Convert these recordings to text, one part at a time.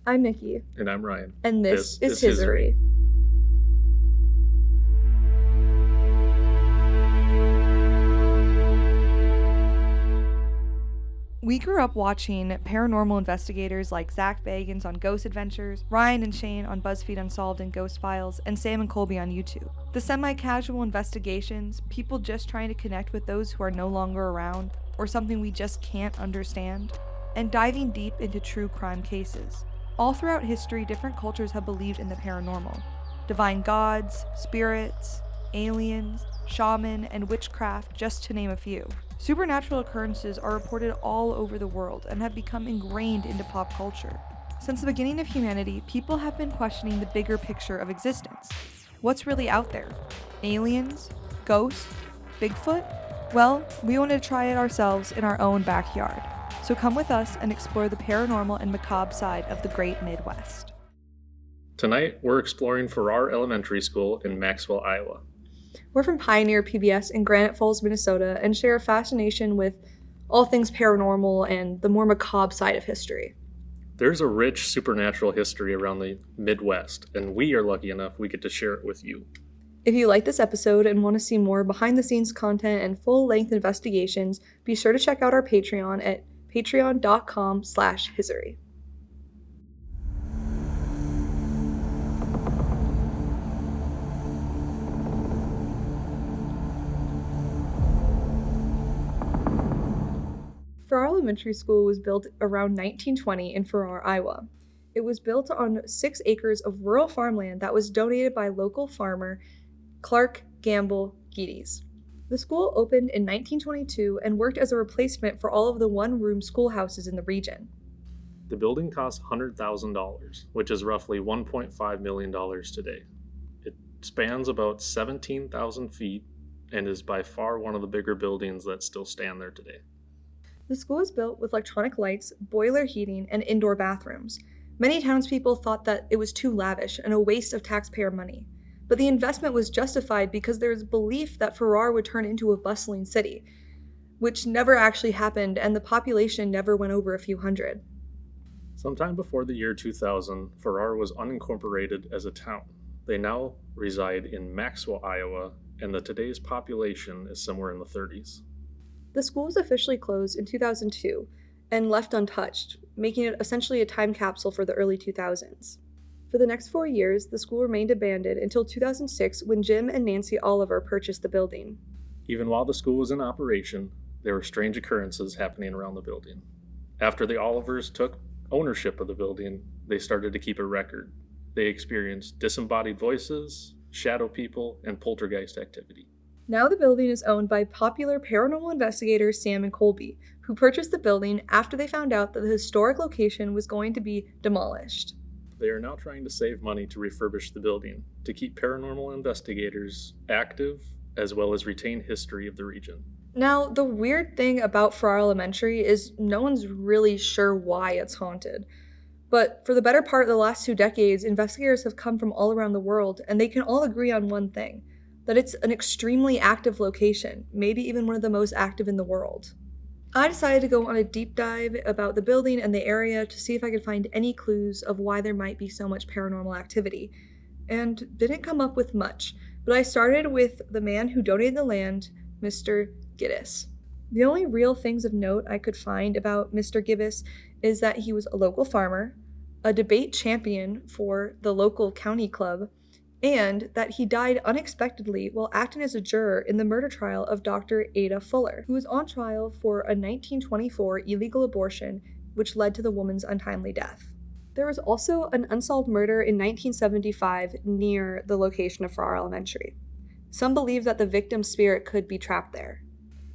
I'm Nikki. And I'm Ryan. And this is Hiseerie. We grew up watching paranormal investigators like Zach Bagans on Ghost Adventures, Ryan and Shane on BuzzFeed Unsolved and Ghost Files, and Sam and Colby on YouTube. The semi-casual investigations, people just trying to connect with those who are no longer around, or something we just can't understand, and diving deep into true crime cases. All throughout history, different cultures have believed in the paranormal. Divine gods, spirits, aliens, shaman, and witchcraft, just to name a few. Supernatural occurrences are reported all over the world and have become ingrained into pop culture. Since the beginning of humanity, people have been questioning the bigger picture of existence. What's really out there? Aliens? Ghosts? Bigfoot? Well, we wanted to try it ourselves in our own backyard. So come with us and explore the paranormal and macabre side of the great Midwest. Tonight, we're exploring Farrar Elementary School in Maxwell, Iowa. We're from Pioneer PBS in Granite Falls, Minnesota, and share a fascination with all things paranormal and the more macabre side of history. There's a rich supernatural history around the Midwest, and we are lucky enough we get to share it with you. If you like this episode and want to see more behind-the-scenes content and full-length investigations, be sure to check out our Patreon at patreon.com/Hiseerie. Farrar Elementary School was built around 1920 in Farrar, Iowa. It was built on 6 acres of rural farmland that was donated by local farmer Clark Gamble Geddes. The school opened in 1922 and worked as a replacement for all of the one-room schoolhouses in the region. The building cost $100,000, which is roughly $1.5 million today. It spans about 17,000 feet and is by far one of the bigger buildings that still stand there today. The school is built with electronic lights, boiler heating, and indoor bathrooms. Many townspeople thought that it was too lavish and a waste of taxpayer money. But the investment was justified because there was belief that Farrar would turn into a bustling city, which never actually happened, and the population never went over a few hundred. Sometime before the year 2000, Farrar was unincorporated as a town. They now reside in Maxwell, Iowa, and today's population is somewhere in the 30s. The school was officially closed in 2002 and left untouched, making it essentially a time capsule for the early 2000s. For the next 4 years, the school remained abandoned until 2006 when Jim and Nancy Oliver purchased the building. Even while the school was in operation, there were strange occurrences happening around the building. After the Olivers took ownership of the building, they started to keep a record. They experienced disembodied voices, shadow people, and poltergeist activity. Now the building is owned by popular paranormal investigator Sam and Colby, who purchased the building after they found out that the historic location was going to be demolished. They are now trying to save money to refurbish the building, to keep paranormal investigators active, as well as retain history of the region. Now, the weird thing about Farrar Elementary is no one's really sure why it's haunted. But for the better part of the last 2 decades, investigators have come from all around the world, and they can all agree on one thing: that it's an extremely active location, maybe even one of the most active in the world. I decided to go on a deep dive about the building and the area to see if I could find any clues of why there might be so much paranormal activity, and didn't come up with much, but I started with the man who donated the land, Mr. Geddes. The only real things of note I could find about Mr. Geddes is that he was a local farmer, a debate champion for the local county club, and that he died unexpectedly while acting as a juror in the murder trial of Dr. Ada Fuller, who was on trial for a 1924 illegal abortion which led to the woman's untimely death. There was also an unsolved murder in 1975 near the location of Farrar Elementary. Some believe that the victim's spirit could be trapped there.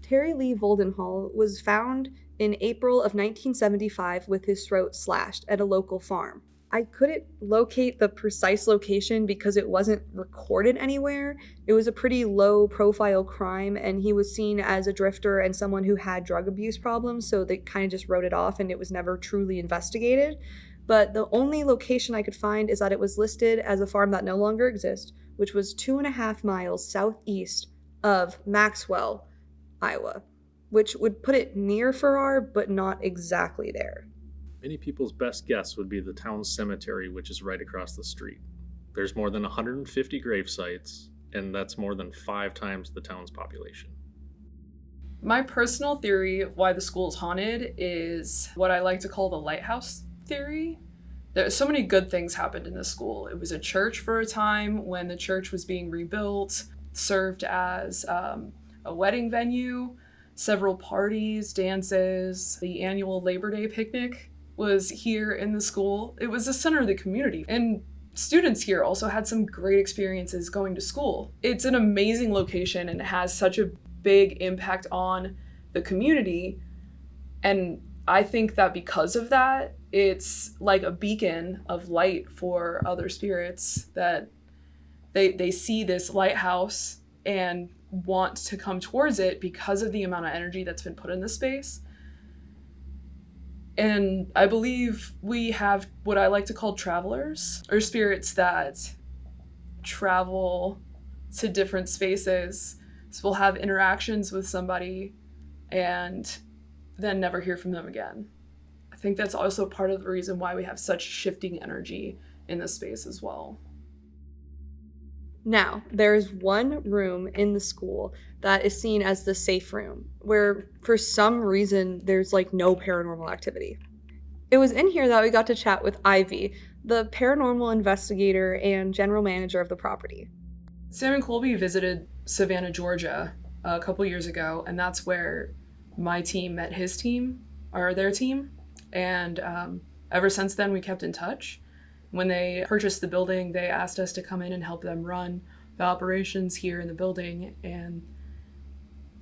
Terry Lee Voldenhall was found in April of 1975 with his throat slashed at a local farm. I couldn't locate the precise location because it wasn't recorded anywhere. It was a pretty low-profile crime, and he was seen as a drifter and someone who had drug abuse problems, so they kind of just wrote it off and it was never truly investigated. But the only location I could find is that it was listed as a farm that no longer exists, which was 2.5 miles southeast of Maxwell, Iowa, which would put it near Farrar, but not exactly there. Many people's best guess would be the town's cemetery, which is right across the street. There's more than 150 grave sites, and that's more than 5 times the town's population. My personal theory of why the school is haunted is what I like to call the lighthouse theory. There's so many good things happened in this school. It was a church for a time when the church was being rebuilt, served as a wedding venue, several parties, dances, the annual Labor Day picnic was here in the school. It was the center of the community. And students here also had some great experiences going to school. It's an amazing location and it has such a big impact on the community. And I think that because of that, it's like a beacon of light for other spirits, that they see this lighthouse and want to come towards it because of the amount of energy that's been put in the space. And I believe we have what I like to call travelers, or spirits that travel to different spaces. So we'll have interactions with somebody and then never hear from them again. I think that's also part of the reason why we have such shifting energy in this space as well. Now, there's one room in the school that is seen as the safe room, where for some reason there's like no paranormal activity. It was in here that we got to chat with Ivy, the paranormal investigator and general manager of the property. Sam and Colby visited Savannah, Georgia a couple years ago, and that's where my team met his team, or their team. And ever since then, we kept in touch. When they purchased the building, they asked us to come in and help them run the operations here in the building. And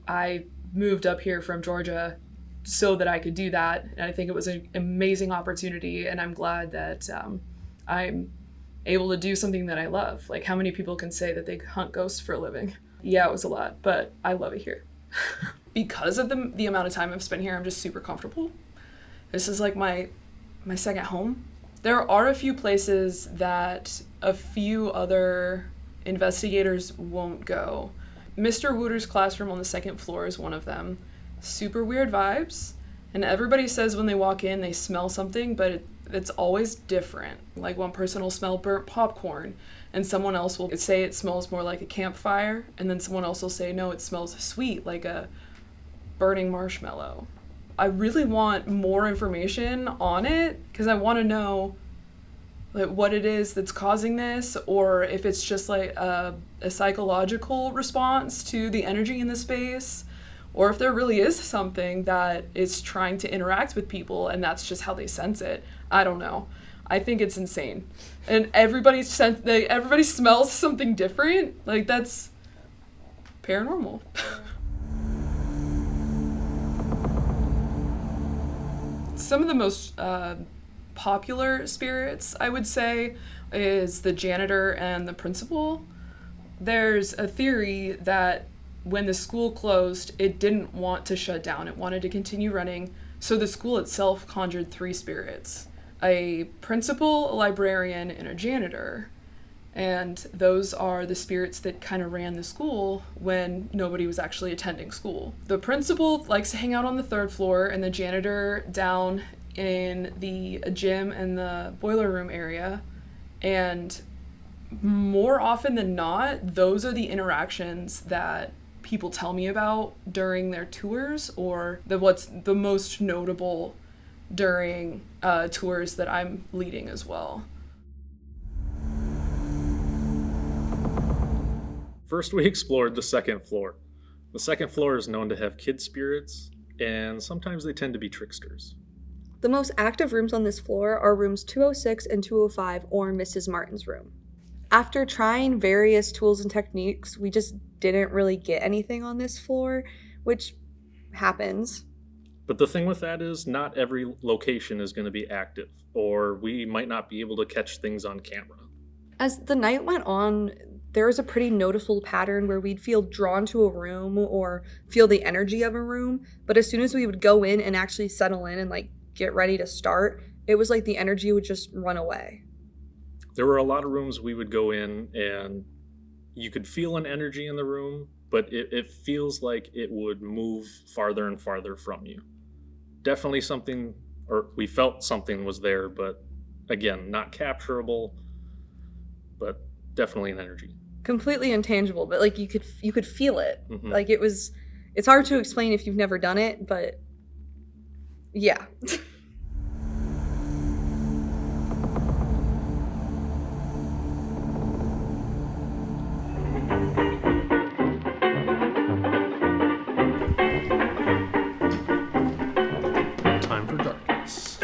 I moved up here from Georgia so that I could do that. And I think it was an amazing opportunity. And I'm glad that I'm able to do something that I love. Like, how many people can say that they hunt ghosts for a living? Yeah, it was a lot, but I love it here. Because of the amount of time I've spent here, I'm just super comfortable. This is like my second home. There are a few places that a few other investigators won't go. Mr. Wooter's classroom on the second floor is one of them. Super weird vibes. And everybody says when they walk in, they smell something, but it's always different. Like, one person will smell burnt popcorn, and someone else will say it smells more like a campfire, and then someone else will say, no, it smells sweet, like a burning marshmallow. I really want more information on it because I want to know like what it is that's causing this, or if it's just like a psychological response to the energy in the space, or if there really is something that is trying to interact with people and that's just how they sense it. I don't know. I think it's insane. And everybody smells something different. Like, that's paranormal. Some of the most popular spirits, I would say, is the janitor and the principal. There's a theory that when the school closed, it didn't want to shut down. It wanted to continue running. So the school itself conjured 3 spirits: a principal, a librarian, and a janitor. And those are the spirits that kind of ran the school when nobody was actually attending school. The principal likes to hang out on the 3rd floor, and the janitor down in the gym and the boiler room area. And more often than not, those are the interactions that people tell me about during their tours, or what's the most notable during tours that I'm leading as well. First, we explored the 2nd floor. The 2nd floor is known to have kid spirits, and sometimes they tend to be tricksters. The most active rooms on this floor are rooms 206 and 205, or Mrs. Martin's room. After trying various tools and techniques, we just didn't really get anything on this floor, which happens. But the thing with that is not every location is going to be active, or we might not be able to catch things on camera. As the night went on, there was a pretty noticeable pattern where we'd feel drawn to a room or feel the energy of a room, but as soon as we would go in and actually settle in and like get ready to start, it was like the energy would just run away. There were a lot of rooms we would go in and you could feel an energy in the room, but it feels like it would move farther and farther from you. Definitely something or we felt something was there, but again, not capturable, but definitely an energy. Completely intangible, but like you could feel it. Mhm. Like it's hard to explain if you've never done it, but yeah. Time for darkness.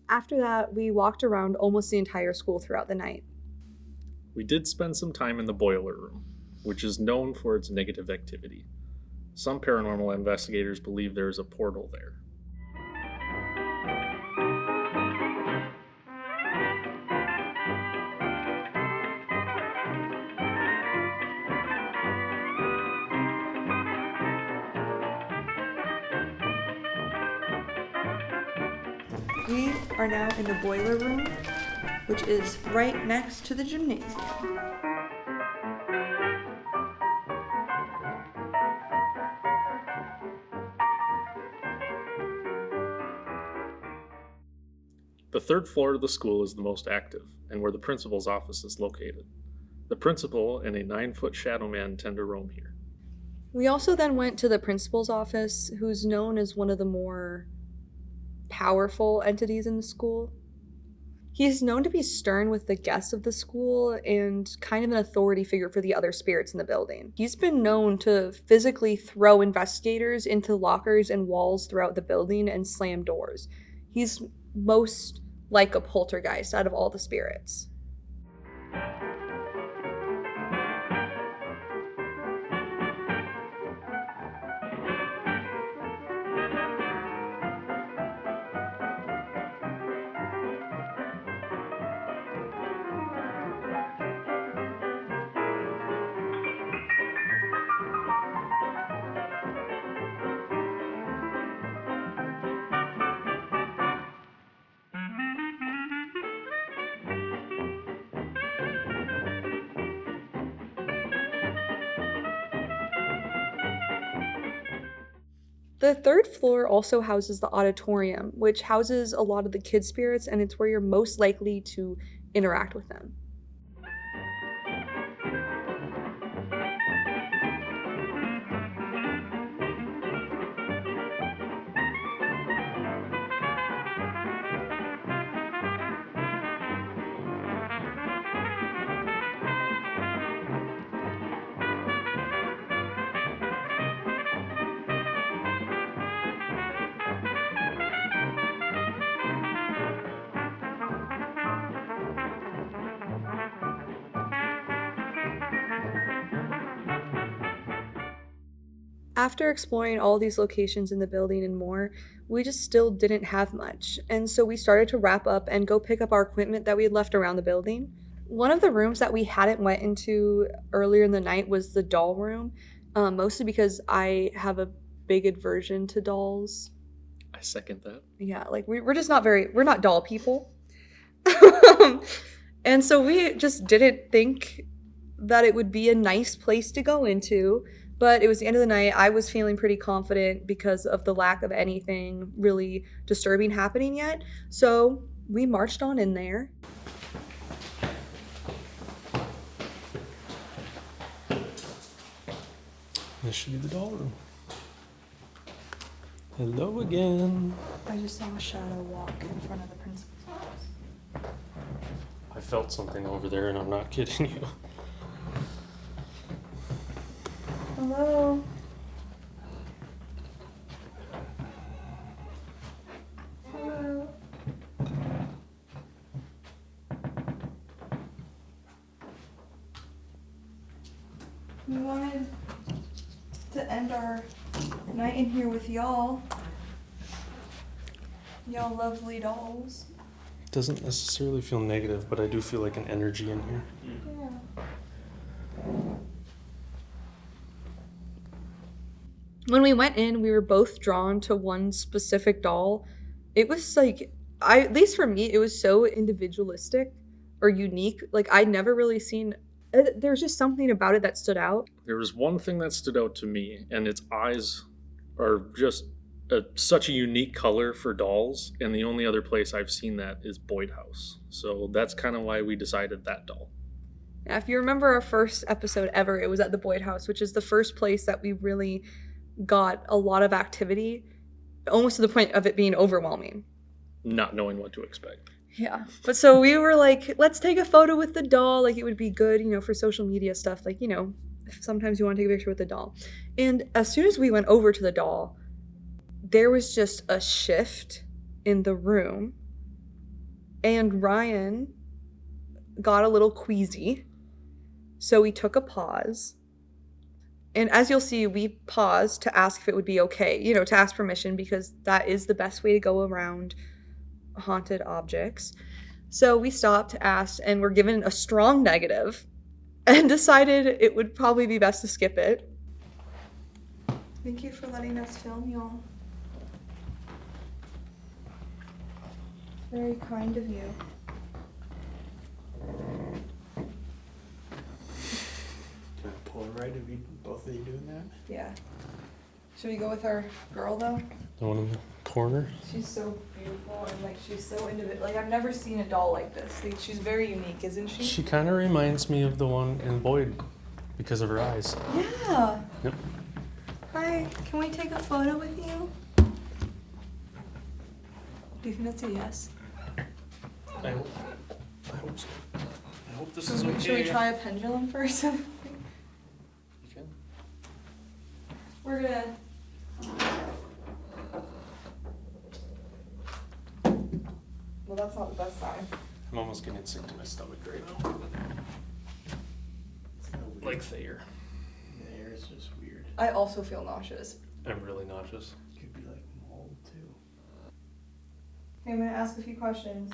After that, we walked around almost the entire school throughout the night. We did spend some time in the boiler room, which is known for its negative activity. Some paranormal investigators believe there is a portal there. We are now in the boiler room, which is right next to the gymnasium. The third floor of the school is the most active, and where the principal's office is located. The principal and a 9-foot shadow man tend to roam here. We also then went to the principal's office, who's known as one of the more powerful entities in the school. He is known to be stern with the guests of the school and kind of an authority figure for the other spirits in the building. He's been known to physically throw investigators into lockers and walls throughout the building and slam doors. He's most like a poltergeist out of all the spirits. The third floor also houses the auditorium, which houses a lot of the kid spirits, and it's where you're most likely to interact with them. After exploring all these locations in the building and more, we just still didn't have much, and so we started to wrap up and go pick up our equipment that we had left around the building. One of the rooms that we hadn't went into earlier in the night was the doll room, mostly because I have a big aversion to dolls. I second that. Yeah, like we're just we're not doll people. And so we just didn't think that it would be a nice place to go into. But it was the end of the night. I was feeling pretty confident because of the lack of anything really disturbing happening yet. So we marched on in there. This should be the doll room. Hello again. I just saw a shadow walk in front of the principal's office. I felt something over there, and I'm not kidding you. Hello. Hello. We wanted to end our night in here with y'all. Y'all lovely dolls. Doesn't necessarily feel negative, but I do feel like an energy in here. When we went in, we were both drawn to one specific doll. It was like, at least for me, it was so individualistic or unique. Like, I'd never really seen, there's just something about it that stood out. There was one thing that stood out to me, and its eyes are just such a unique color for dolls, and the only other place I've seen that is Boyd House. So that's kind of why we decided that doll. Yeah, if you remember our first episode ever, it was at the Boyd House, which is the first place that we really got a lot of activity, almost to the point of it being overwhelming. Not knowing what to expect. Yeah. But so we were like, let's take a photo with the doll. Like, it would be good, for social media stuff. Like, sometimes you want to take a picture with the doll. And as soon as we went over to the doll, there was just a shift in the room. And Ryan got a little queasy. So we took a pause. And as you'll see, we paused to ask if it would be okay, to ask permission, because that is the best way to go around haunted objects. So we stopped, asked, and were given a strong negative and decided it would probably be best to skip it. Thank you for letting us film, y'all. Very kind of you. Can I pull it right? Both of you doing that? Yeah. Should we go with our girl, though? The one in the corner? She's so beautiful and, she's so individual. I've never seen a doll like this. She's very unique, isn't she? She kind of reminds me of the one in Boyd because of her eyes. Yeah. Yep. Hi, can we take a photo with you? Do you think that's a yes? I hope so. I hope this is okay. Should we try a pendulum first? You can. We're gonna... Well, that's not the best sign. I'm almost getting sick to my stomach right now. Like Thayer. The air is just weird. I also feel nauseous. I'm really nauseous. Could be like mold too. Okay, I'm gonna ask a few questions.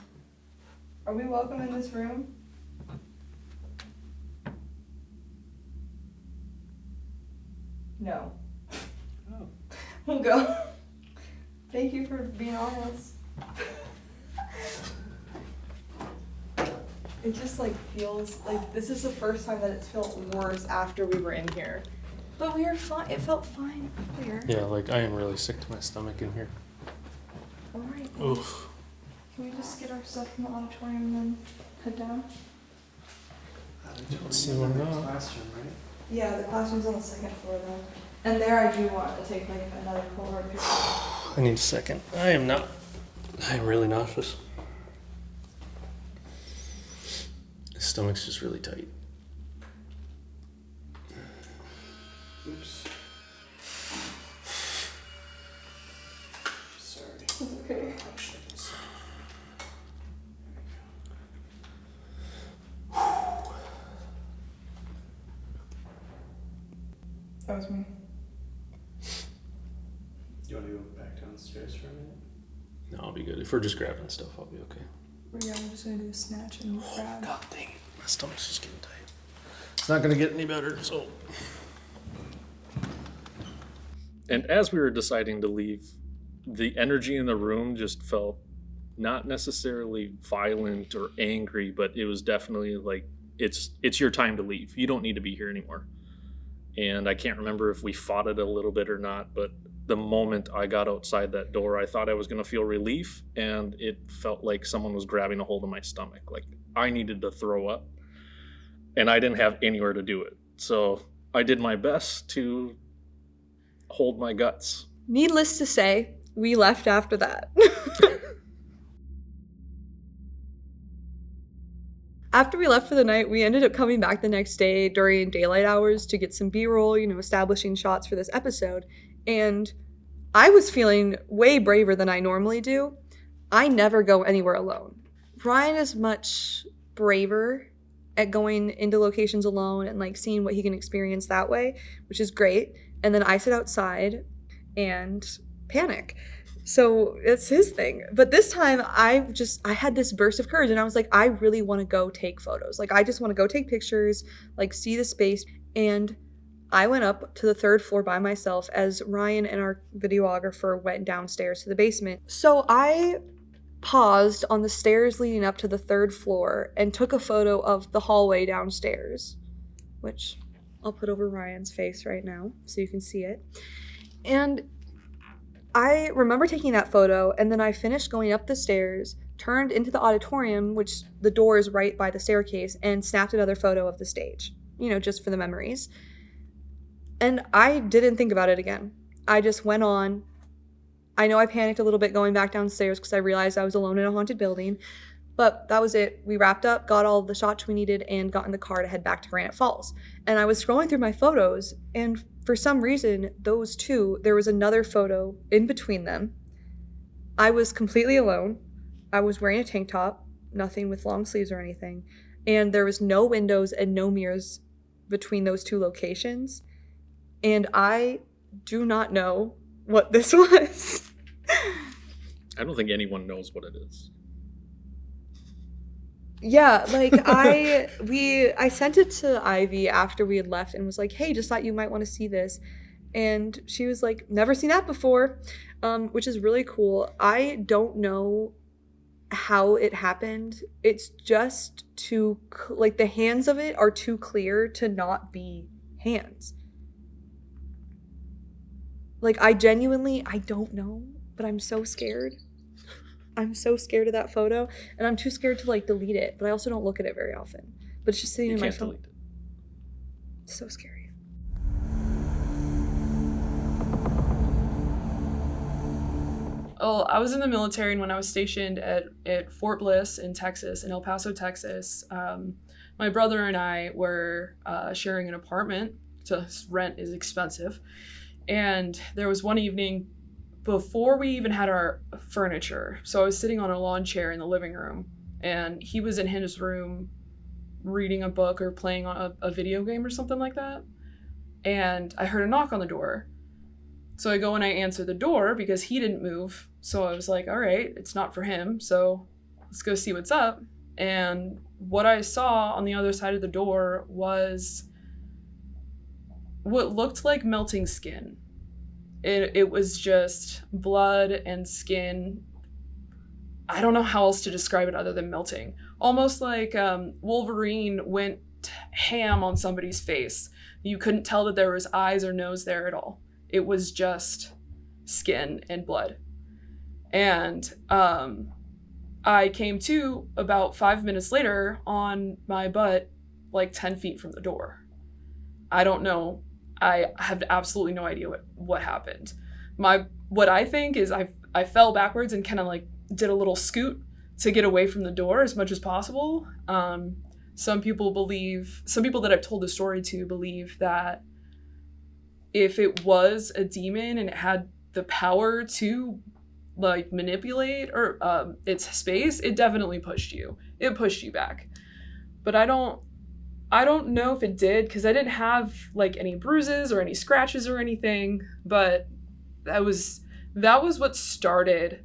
Are we welcome in this room? No. Oh. We'll go. Thank you for being honest. It just feels like this is the first time that it's felt worse after we were in here. But we were fine. It felt fine earlier. Yeah, I am really sick to my stomach in here. Alright. Oof. Can we just get our stuff from the auditorium and then head down? Let's see one now. Classroom, right? Yeah, the classroom's on the second floor though. And there I do want to take another Polaroid picture. I need a second. I am really nauseous. My stomach's just really tight. Oops. Sorry. It's okay. That was me. You want to go back downstairs for a minute? No, I'll be good. If we're just grabbing stuff, I'll be okay. Yeah, we're just gonna do a snatch and grab. God dang it. My stomach's just getting tight. It's not gonna get any better, so. And as we were deciding to leave, the energy in the room just felt not necessarily violent or angry, but it was definitely it's your time to leave. You don't need to be here anymore. And I can't remember if we fought it a little bit or not, but the moment I got outside that door, I thought I was going to feel relief, and it felt like someone was grabbing a hold of my stomach. Like I needed to throw up, and I didn't have anywhere to do it. So I did my best to hold my guts. Needless to say, we left after that. After we left for the night, we ended up coming back the next day during daylight hours to get some B-roll, establishing shots for this episode. And I was feeling way braver than I normally do. I never go anywhere alone. Ryan is much braver at going into locations alone and seeing what he can experience that way, which is great. And then I sit outside and panic. So it's his thing. But this time I had this burst of courage and I was like, I really want to go take photos. Like, I just want to go take pictures, like see the space. And I went up to the 3rd floor by myself as Ryan and our videographer went downstairs to the basement. So I paused on the stairs leading up to the 3rd floor and took a photo of the hallway downstairs, which I'll put over Ryan's face right now so you can see it. And I remember taking that photo, and then I finished going up the stairs, turned into the auditorium, which the door is right by the staircase, and snapped another photo of the stage, just for the memories. And I didn't think about it again. I just went on. I know I panicked a little bit going back downstairs because I realized I was alone in a haunted building, but that was it. We wrapped up, got all the shots we needed, and got in the car to head back to Granite Falls. And I was scrolling through my photos, and for some reason, those two, there was another photo in between them. I was completely alone. I was wearing a tank top, nothing with long sleeves or anything, and there was no windows and no mirrors between those two locations. And I do not know what this was. I don't think anyone knows what it is. Yeah, like I sent it to Ivy after we had left and was like, hey, just thought you might want to see this. And she was like, never seen that before, which is really cool. I don't know how it happened. It's just too, like, the hands of it are too clear to not be hands. Like, I don't know, but I'm so scared. I'm so scared of that photo, and I'm too scared to, like, delete it, but I also don't look at it very often. But it's just sitting in my phone. Delete it. It's so scary. Oh, I was in the military, and when I was stationed at Fort Bliss in Texas, in El Paso, Texas, my brother and I were sharing an apartment, so rent is expensive. And there was one evening before we even had our furniture. So I was sitting on a lawn chair in the living room, and he was in his room reading a book or playing on a video game or something like that. And I heard a knock on the door. So I go and I answer the door because he didn't move. So I was like, all right, it's not for him. So let's go see what's up. And what I saw on the other side of the door was what looked like melting skin. It was just blood and skin. I don't know how else to describe it other than melting. Almost like Wolverine went ham on somebody's face. You couldn't tell that there was eyes or nose there at all. It was just skin and blood. And I came to about 5 minutes later on my butt, like 10 feet from the door. I don't know. I have absolutely no idea what happened. What I think is I fell backwards and kind of like did a little scoot to get away from the door as much as possible. Some people that I've told the story to believe that if it was a demon and it had the power to like manipulate or its space, it definitely pushed you. It pushed you back. But I don't know if it did because I didn't have like any bruises or any scratches or anything, but that was what started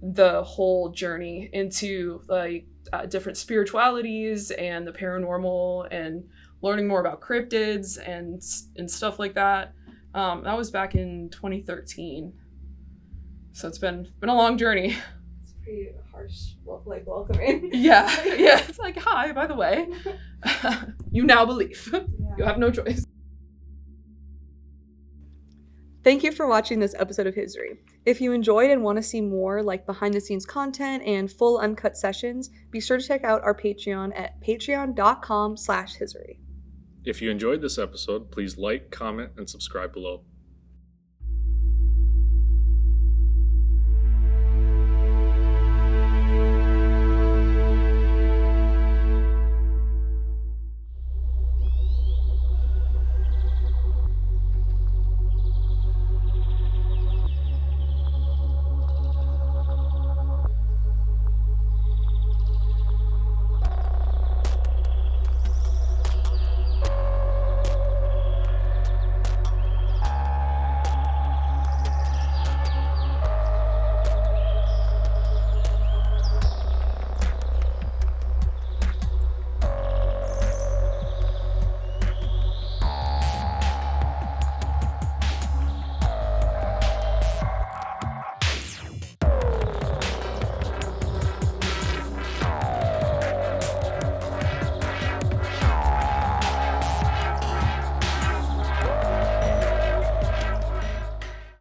the whole journey into like different spiritualities and the paranormal and learning more about cryptids and stuff like that. That was back in 2013. So it's been a long journey. It's pretty harsh, like, welcoming. Yeah. It's like, hi, by the way, you now believe. Yeah. You have no choice. Thank you for watching this episode of Hiseerie. If you enjoyed and want to see more like behind the scenes content and full uncut sessions, be sure to check out our Patreon at patreon.com/Hiseerie. If you enjoyed this episode, please like, comment, and subscribe below.